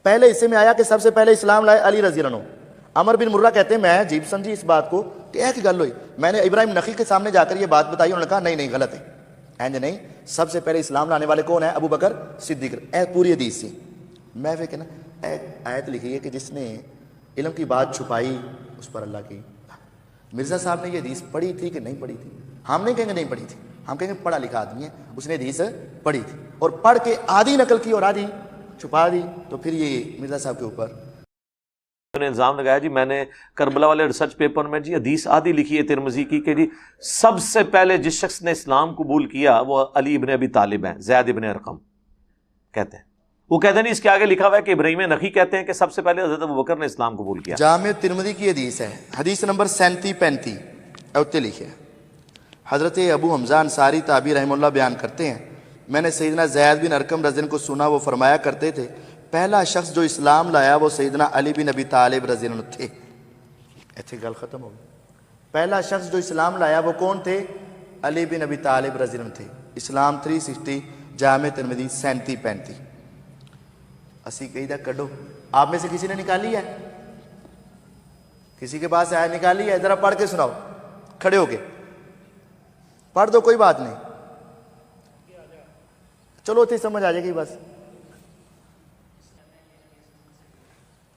پہلے حصے میں آیا کہ سب سے پہلے اسلام لائے علی رضی اللہ عنہ۔ عمر بن مرہ کہتے ہیں میں عجیب سمجھی اس بات کو کہ ایک گل ہوئی، میں نے ابراہیم نخعی کے سامنے جا کر یہ بات بتائی، انہوں نے کہا نہیں غلط ہے، اینج نہیں، سب سے پہلے اسلام لانے والے کون ہیں؟ ابو بکر صدیق۔ اے پوری حدیث سی میں پھر کہنا ایک آیت لکھی ہے کہ جس نے علم کی بات چھپائی اس پر اللہ کی۔ مرزا صاحب نے یہ حدیث پڑھی تھی کہ نہیں پڑھی تھی؟ ہم نہیں کہیں گے نہیں پڑھی تھی، ہم کہیں گے پڑھا لکھا آدمی ہے، اس نے حدیث پڑھی تھی اور پڑھ کے آدھی نقل کی اور آدھی چھپا دی، تو پھر یہ مرزا صاحب کے اوپر نے الزام لگایا جی میں نے کربلا والے ریسرچ پیپر میں جی حدیث آدھی لکھی ہے ترمذی کی کہ جی سب سے پہلے جس شخص نے اسلام قبول کیا وہ علی ابن ابی طالب ہیں، زید ابن ارقم کہتے ہیں۔ وہ کہتے ہیں نہیں، اس کے آگے لکھا ہوا ہے کہ ابراہیم نخعی کہتے ہیں کہ سب سے پہلے حضرت ابوبکر نے اسلام قبول کیا۔ جامع ترمذی کی حدیث ہے، حدیث نمبر 37-35 اوتے لکھے ہے۔ حضرت ابو حمزہ انصاری تابعی رحمہ اللہ بیان کرتے ہیں میں نے سیدنا زید بن ارقم رضی اللہ عنہ کو سنا، وہ فرمایا کرتے تھے پہلا شخص جو اسلام لایا وہ سیدنا علی بن ابی طالب رضی اللہ عنہ تھے۔ ایتھے گل ختم ہو گئی۔ پہلا شخص جو اسلام لایا وہ کون تھے؟ علی بن ابی طالب رضی اللہ عنہ تھے۔ اسلام 360 جامع ترمذی 37-35۔ اسی کہی دا کڈو، آپ میں سے کسی نے نکالی ہے؟ کسی کے پاس آیا نکالی ہے؟ ذرا پڑھ کے سناؤ کھڑے ہو کے، پڑھ دو کوئی بات نہیں، چلو اتنی سمجھ آ جائے گی بس۔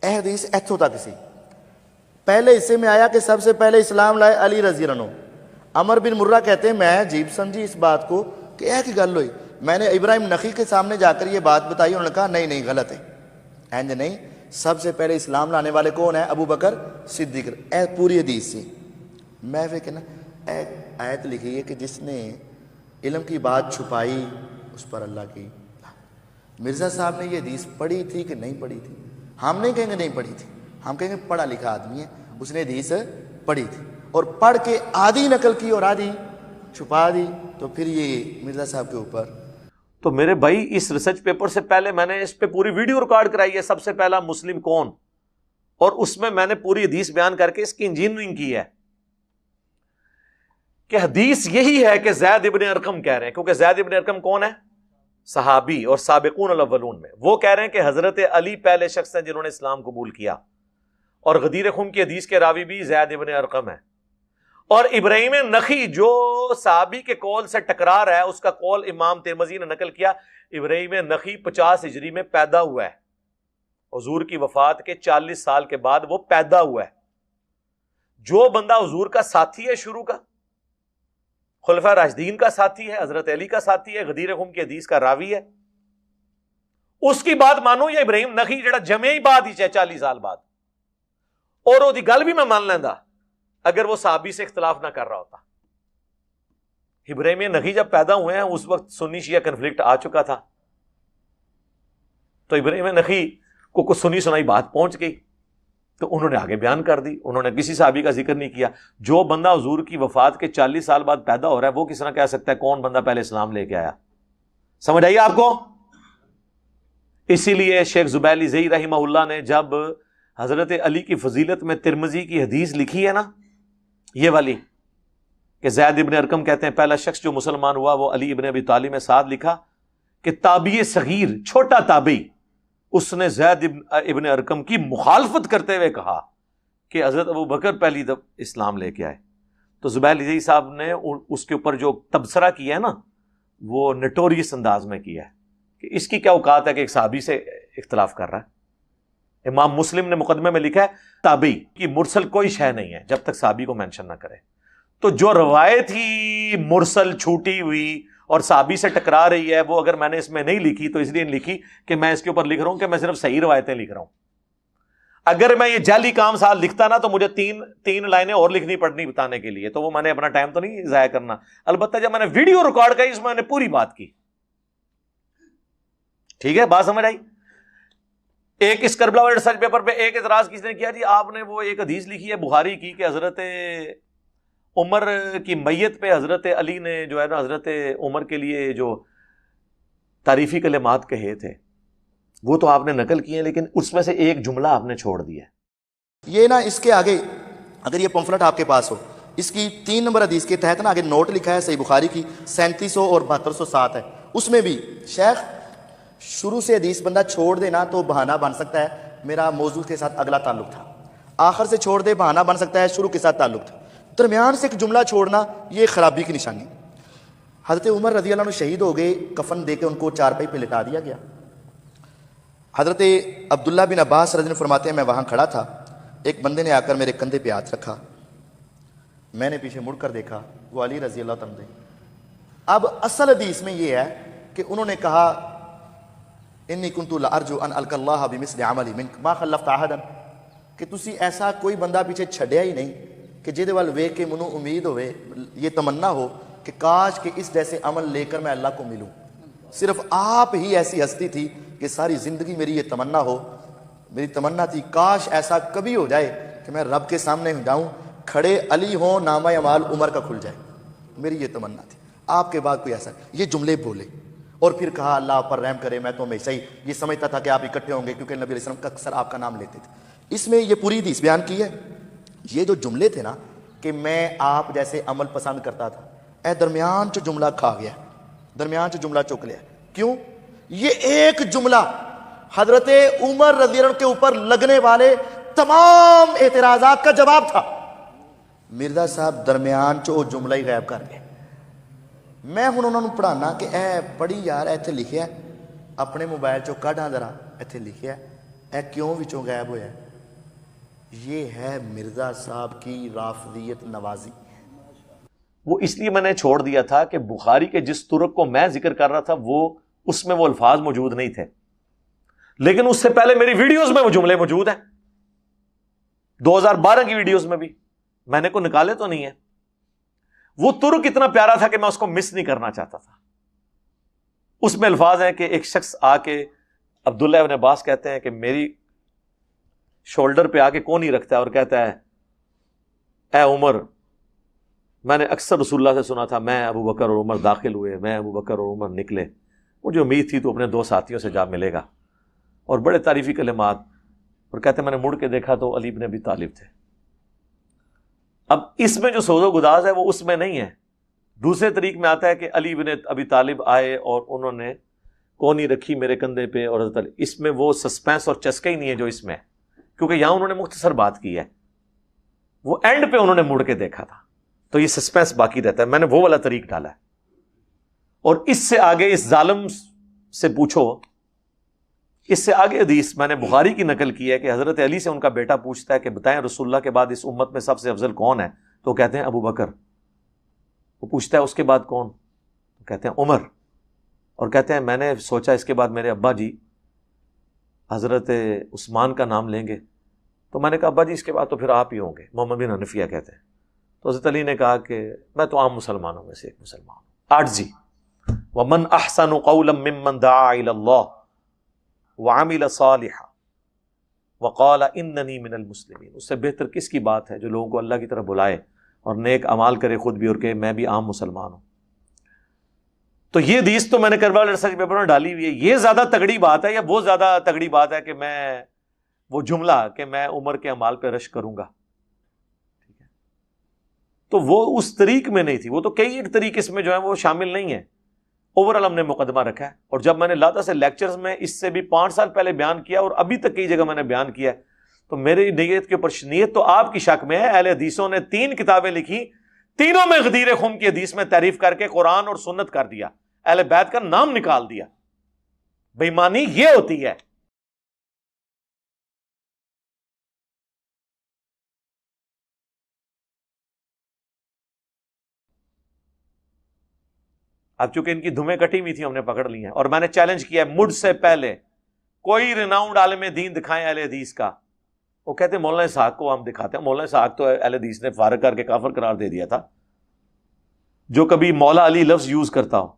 اے حدیث ایتھوں تک سی، پہلے حصے میں آیا کہ سب سے پہلے اسلام لائے علی رضی اللہ عنہ۔ عمر بن مرہ کہتے ہیں میں عجیب سمجھی اس بات کو کہ ایک گل ہوئی، میں نے ابراہیم نخعی کے سامنے جا کر یہ بات بتائی، انہوں نے کہا نہیں غلط ہے، اینج نہیں، سب سے پہلے اسلام لانے والے کون ہیں؟ ابو بکر صدیق۔ اے پوری حدیث سی میں پھر کہنا ایک آیت لکھی ہے کہ جس نے علم کی بات چھپائی اس پر اللہ کی۔ مرزا صاحب نے یہ حدیث پڑھی تھی کہ نہیں پڑھی تھی؟ ہم نہیں کہیں گے نہیں پڑھی تھی، ہم کہیں گے پڑھا لکھا آدمی ہے، اس نے حدیث پڑھی تھی اور پڑھ کے آدھی نقل کی اور آدھی چھپا دی، تو پھر یہ مرزا صاحب کے اوپر۔ تو میرے بھائی اس ریسرچ پیپر سے پہلے میں نے اس پہ پوری ویڈیو ریکارڈ کرائی ہے، سب سے پہلا مسلم کون، اور اس میں نے پوری حدیث بیان کر کے اس کی انجینئرنگ کی ہے کہ حدیث یہی ہے کہ زید ابن ارقم کہہ رہے ہیں، کیونکہ زید ابن ارقم کون ہے؟ صحابی اور سابقون الاولون میں، وہ کہہ رہے ہیں کہ حضرت علی پہلے شخص ہیں جنہوں نے اسلام قبول کیا، اور غدیر خم کی حدیث کے راوی بھی زید ابن ارقم ہے، اور ابراہیم نخعی جو صحابی کے قول سے ٹکرا رہا ہے اس کا قول امام ترمذی نے نقل کیا۔ ابراہیم نخعی 50 ہجری میں پیدا ہوا ہے، حضور کی وفات کے 40 سال کے بعد وہ پیدا ہوا ہے۔ جو بندہ حضور کا ساتھی ہے، شروع کا خلفاء راشدین کا ساتھی ہے، حضرت علی کا ساتھی ہے، غدیر خم کی حدیث کا راوی ہے، اس کی بات مانو یا ابراہیم نخعی جڑا جمع ہی بعد ہی 40 سال بعد، اور وہ دی گل بھی میں مان لینا اگر وہ صحابی سے اختلاف نہ کر رہا ہوتا۔ ابراہیم نخعی جب پیدا ہوئے ہیں اس وقت سنی شیعہ کنفلکٹ آ چکا تھا، تو ابراہیم نخعی کو کچھ سنی سنائی بات پہنچ گئی تو انہوں نے آگے بیان کر دی، انہوں نے کسی صحابی کا ذکر نہیں کیا۔ جو بندہ حضور کی وفات کے 40 سال بعد پیدا ہو رہا ہے وہ کس طرح کہہ سکتا ہے کون بندہ پہلے اسلام لے کے آیا؟ سمجھ آئیے آپ کو؟ اسی لیے شیخ زبیلی زئی رحمہ اللہ نے جب حضرت علی کی فضیلت میں ترمذی کی حدیث لکھی ہے نا، یہ والی کہ زید ابن ارقم کہتے ہیں پہلا شخص جو مسلمان ہوا وہ علی ابن ابی طالب، میں ساتھ لکھا کہ تابعی صغیر، چھوٹا تابعی، اس نے زید ابن ارقم کی مخالفت کرتے ہوئے کہا کہ حضرت ابو بکر پہلی دفعہ اسلام لے کے آئے۔ تو زبیلی زئی صاحب نے اس کے اوپر جو تبصرہ کیا ہے نا وہ نٹوریس انداز میں کیا ہے کہ اس کی کیا اوقات ہے کہ ایک صحابی سے اختلاف کر رہا ہے۔ امام مسلم نے مقدمے میں لکھا ہے تابعی کی مرسل کوئی شے نہیں ہے جب تک صحابی کو مینشن نہ کرے۔ تو جو روایت ہی مرسل چھوٹی ہوئی اور صحابی سے ٹکرا رہی ہے وہ اگر میں نے اس میں نہیں لکھی تو اس لیے نہیں لکھی کہ میں اس کے اوپر لکھ رہا ہوں کہ میں صرف صحیح روایتیں لکھ رہا ہوں۔ اگر میں یہ جعلی کام ساتھ لکھتا نا تو مجھے تین لائنیں اور لکھنی پڑنی بتانے کے لیے، تو وہ میں نے اپنا ٹائم تو نہیں ضائع کرنا۔ البتہ جب میں نے ویڈیو ریکارڈ کی اس میں نے پوری بات کی، ٹھیک ہے، بات سمجھ آئی؟ ایک اس کربلا والے ریسرچ پیپر پہ ایک اعتراض کسی نے کیا جی آپ نے وہ ایک حدیث لکھی ہے بخاری کی کہ حضرت عمر کی میت پہ حضرت علی نے جو ہے نا حضرت عمر کے لیے جو تعریفی کلمات کہے تھے وہ تو آپ نے نقل کیے ہیں، لیکن اس میں سے ایک جملہ آپ نے چھوڑ دیا ہے۔ یہ نا اس کے آگے اگر یہ پمفلٹ آپ کے پاس ہو، اس کی 3 نمبر حدیث کے تحت نا آگے نوٹ لکھا ہے صحیح بخاری کی 3700 اور 7207 ہے، اس میں بھی شروع سے حدیث بندہ چھوڑ دے نا تو بہانہ بن سکتا ہے میرا موضوع کے ساتھ اگلا تعلق تھا، آخر سے چھوڑ دے بہانہ بن سکتا ہے شروع کے ساتھ تعلق تھا، درمیان سے ایک جملہ چھوڑنا یہ خرابی کی نشانی۔ حضرت عمر رضی اللہ عنہ شہید ہو گئے، کفن دے کے ان کو چارپائی پہ لٹا دیا گیا۔ حضرت عبداللہ بن عباس رضی اللہ عنہ فرماتے ہیں میں وہاں کھڑا تھا، ایک بندے نے آ کر میرے کندھے پہ ہاتھ رکھا، میں نے پیچھے مڑ کر دیکھا، وہ علی رضی اللہ عنہ تھے۔ اب اصل حدیث میں یہ ہے کہ انہوں نے کہا انی کنت لارجو ان القی اللہ بمثل عملی منک ما خلفت عہدا، کہ تسی ایسا کوئی بندہ پیچھے چھڈیا ہی نہیں کہ جہدے وال ویکھ کے منوں امید ہوئے، یہ تمنا ہو کہ کاش کہ اس جیسے عمل لے کر میں اللہ کو ملوں۔ صرف آپ ہی ایسی ہستی تھی کہ ساری زندگی میری یہ تمنا ہو، میری تمنا تھی کاش ایسا کبھی ہو جائے کہ میں رب کے سامنے جاؤں، کھڑے علی ہوں، نامہ اعمال عمر کا کھل جائے، میری یہ تمنا تھی۔ آپ کے بعد کوئی ایسا یہ جملے بولے اور پھر کہا اللہ پر رحم کرے، میں تو ہمیشہ ہی یہ سمجھتا تھا کہ آپ اکٹھے ہوں گے کیونکہ نبی علیہ السلام کا اکثر آپ کا نام لیتے تھے۔ اس میں یہ پوری حدیث بیان کی ہے۔ یہ جو جملے تھے نا کہ میں آپ جیسے عمل پسند کرتا تھا، اے درمیان چ جملہ کھا گیا، درمیان چ جملہ چک لیا۔ کیوں؟ یہ ایک جملہ حضرت عمر رضی اللہ عنہ کے اوپر لگنے والے تمام اعتراضات کا جواب تھا۔ مرزا صاحب درمیان چ وہ جملہ ہی غائب کر گئے۔ میں ہوں انہوں نے پڑھانا کہ اے پڑھی یار ایتھے لکھیا ہے، اپنے موبائل چو کڈاں ذرا ایتھے لکھیا ہے، اے کیوں وچوں غائب ہویا ہے؟ یہ ہے مرزا صاحب کی رافضیت نوازی۔ وہ اس لیے میں نے چھوڑ دیا تھا کہ بخاری کے جس طرق کو میں ذکر کر رہا تھا وہ اس میں وہ الفاظ موجود نہیں تھے، لیکن اس سے پہلے میری ویڈیوز میں وہ جملے موجود ہیں، 2012 کی ویڈیوز میں بھی میں نے کو نکالے تو نہیں ہے۔ وہ ترک اتنا پیارا تھا کہ میں اس کو مس نہیں کرنا چاہتا تھا۔ اس میں الفاظ ہیں کہ ایک شخص آ کے عبداللہ ابن عباس کہتے ہیں کہ میری شولڈر پہ آ کے کون ہی رکھتا ہے اور کہتا ہے اے عمر، میں نے اکثر رسول اللہ سے سنا تھا میں ابو بکر اور عمر داخل ہوئے، میں ابو بکر اور عمر نکلے، مجھے امید تھی تو اپنے دو ساتھیوں سے جا ملے گا، اور بڑے تعریفی کلمات، اور کہتے ہیں میں نے مڑ کے دیکھا تو علی بن ابی طالب تھے۔ اب اس میں جو سوز و گداز ہے وہ اس میں نہیں ہے۔ دوسرے طریق میں آتا ہے کہ علی بن ابی طالب آئے اور انہوں نے کونی رکھی میرے کندھے پہ، اور حضرت علی، اس میں وہ سسپینس اور چسکا ہی نہیں ہے جو اس میں ہے، کیونکہ یہاں انہوں نے مختصر بات کی ہے، وہ اینڈ پہ انہوں نے مڑ کے دیکھا تھا، تو یہ سسپینس باقی رہتا ہے۔ میں نے وہ والا طریق ڈالا ہے۔ اور اس سے آگے اس ظالم سے پوچھو، اس سے آگے حدیث میں نے بخاری کی نقل کی ہے کہ حضرت علی سے ان کا بیٹا پوچھتا ہے کہ بتائیں رسول اللہ کے بعد اس امت میں سب سے افضل کون ہے؟ تو کہتے ہیں ابو بکر۔ وہ پوچھتا ہے اس کے بعد کون؟ تو کہتے ہیں عمر، اور کہتے ہیں میں نے سوچا اس کے بعد میرے ابا جی حضرت عثمان کا نام لیں گے، تو میں نے کہا ابا جی اس کے بعد تو پھر آپ ہی ہوں گے، محمد بن حنفیہ کہتے ہیں۔ تو حضرت علی نے کہا کہ میں تو عام مسلمانوں میں سے ایک مسلمان ہوں۔ عاجزی، وَمَنْ أَحْسَنُ قَوْلًا مِّمَّنْ دَعَا إِلَى اللَّهِ وَعَمِلَ صَالِحًا وَقَالَ إِنَّنِي مِنَ الْمُسْلِمِينَ۔ اس سے بہتر کس کی بات ہے جو لوگوں کو اللہ کی طرف بلائے اور نیک اعمال کرے خود بھی، اور کہ میں بھی عام مسلمان ہوں۔ تو یہ حدیث تو میں نے کربلا ریسرچ پیپر میں ڈالی ہوئی ہے۔ یہ زیادہ تگڑی بات ہے، یا بہت زیادہ تگڑی بات ہے کہ میں وہ جملہ کہ میں عمر کے اعمال پہ رشک کروں گا، تو وہ اس طریق میں نہیں تھی، وہ تو کئی ایک طریق اس میں جو ہے وہ شامل نہیں ہے۔ اوورال ہم نے مقدمہ رکھا ہے، اور جب میں نے لاتا سے لیکچرز میں اس سے بھی 5 سال پہلے بیان کیا اور ابھی تک کئی جگہ میں نے بیان کیا ہے، تو میری نیت کے اوپر نیت تو آپ کی شک میں ہے۔ اہل حدیثوں نے 3 کتابیں لکھی، تینوں میں غدیر خم کی حدیث میں تعریف کر کے قرآن اور سنت کر دیا، اہل بیت کا نام نکال دیا۔ بے ایمانی یہ ہوتی ہے۔ اب چونکہ ان کی دھمیں کٹی ہوئی تھی ہم نے پکڑ لی ہیں، اور میں نے چیلنج کیا ہے مجھ سے پہلے کوئی ریناؤنڈ عالم دین دکھائیں اہل حدیث کا۔ وہ کہتے ہیں مولانا اسحاق کو ہم دکھاتے ہیں۔ مولانا اسحاق تو اہل حدیث نے فارغ کر کے کافر قرار دے دیا تھا، جو کبھی مولا علی لفظ یوز کرتا ہو۔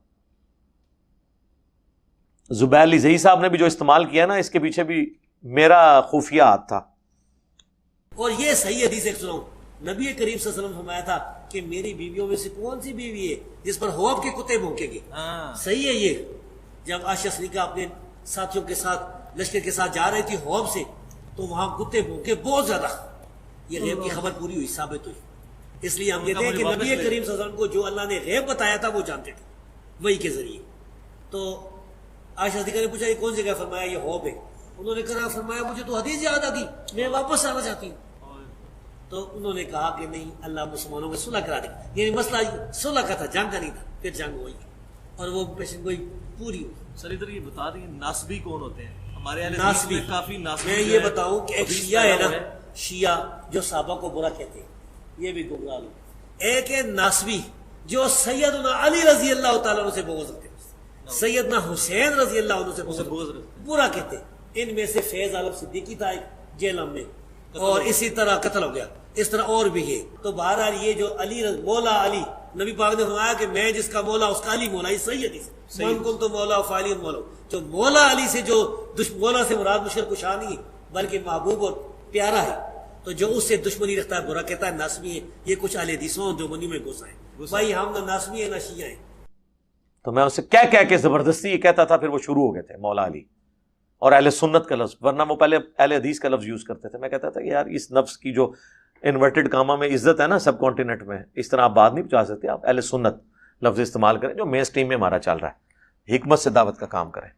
زبیر علی زئی صاحب نے بھی جو استعمال کیا نا، اس کے پیچھے بھی میرا خفیہ ہاتھ تھا۔ اور یہ صحیح حدیث ایک سناؤں، نبی کریم صلی اللہ علیہ وسلم فرمایا تھا کہ میری بیویوں میں سے کون سی بیوی ہے جس پر حواب کے کتے بھونکیں گے؟ صحیح ہے یہ۔ جب عائشہ صدیقہ اپنے ساتھیوں کے ساتھ لشکر کے ساتھ جا رہی تھی حواب سے، تو وہاں کتے بھونکے بہت زیادہ۔ یہ غیب کی خبر پوری ہوئی، ثابت ہوئی۔ اس لیے ہم کہتے ہیں کہ نبی کریم صلی اللہ علیہ وسلم کو جو اللہ نے غیب بتایا تھا وہ جانتے تھے وحی کے ذریعے۔ تو عائشہ صدیقہ نے پوچھا یہ کون جگہ؟ فرمایا یہ حوض ہے. انہوں نے کہا فرمایا مجھے تو حدیث یاد آ گئی, میں واپس آنا چاہتی ہوں. تو انہوں نے کہا کہ نہیں, اللہ مسلمانوں میں صلح کرا دے. یعنی مسئلہ صلح کا تھا, جنگ کا نہیں تھا. پھر جنگ ہوئی اور وہ پیشن گوئی پوری ہوئی. سر ادھر یہ بتا دیں ناسبی کون ہوتے ہیں ہمارے اہل حدیث ناسبی, میں کافی ناسبی. میں یہ بتاؤں کہ ایک شیعہ ہے نا, شیعہ جو صحابہ کو برا کہتے ہیں, یہ بھی گمراہ لوگ. ایک ہے ناسبی جو سیدنا علی رضی اللہ تعالیٰ عنہ سے بغض رکھتے ہیں, سیدنا حسین رضی اللہ عنہ سے بغض برا کہتے ہیں. ان میں سے فیض عالم صدیقی تھا ایک جیلم میں, اور اسی طرح قتل ہو گیا. اس طرح اور بھی ہے. تو بہرحال یہ جو علی مولا علی, نبی پاک نے فرمایا کہ میں جس کا مولا اس کا علی مولا. یہ صحیح حدیث ہے, من کن تو مولا فعلی مولا. جو مولا علی سے جو مولا سے مراد مشرک کشا نہیں بلکہ محبوب اور پیارا ہے, تو جو اس سے دشمنی رکھتا ہے برا کہتا ہے ناسبی ہے. یہ کچھ اہل حدیثوں جو منی میں گھس ہیں. بھائی ہم نہ ناسبی ہیں نہ شیعہ ہیں. تو میں اسے کہہ کے زبردستی یہ کہتا تھا, پھر وہ شروع ہو گئے تھے مولا علی اور اہل سنت کا لفظ, ورنہ وہ پہلے اہل حدیث کا لفظ یوز کرتے تھے. میں کہتا تھا کہ یار اس نفس کی جو انورٹڈ کاما میں عزت ہے نا سب کانٹیننٹ میں, اس طرح آپ بات نہیں پہنچا سکتے. آپ اہل سنت لفظ استعمال کریں جو مین اسٹریم میں ہمارا چل رہا ہے, حکمت سے دعوت کا کام کریں.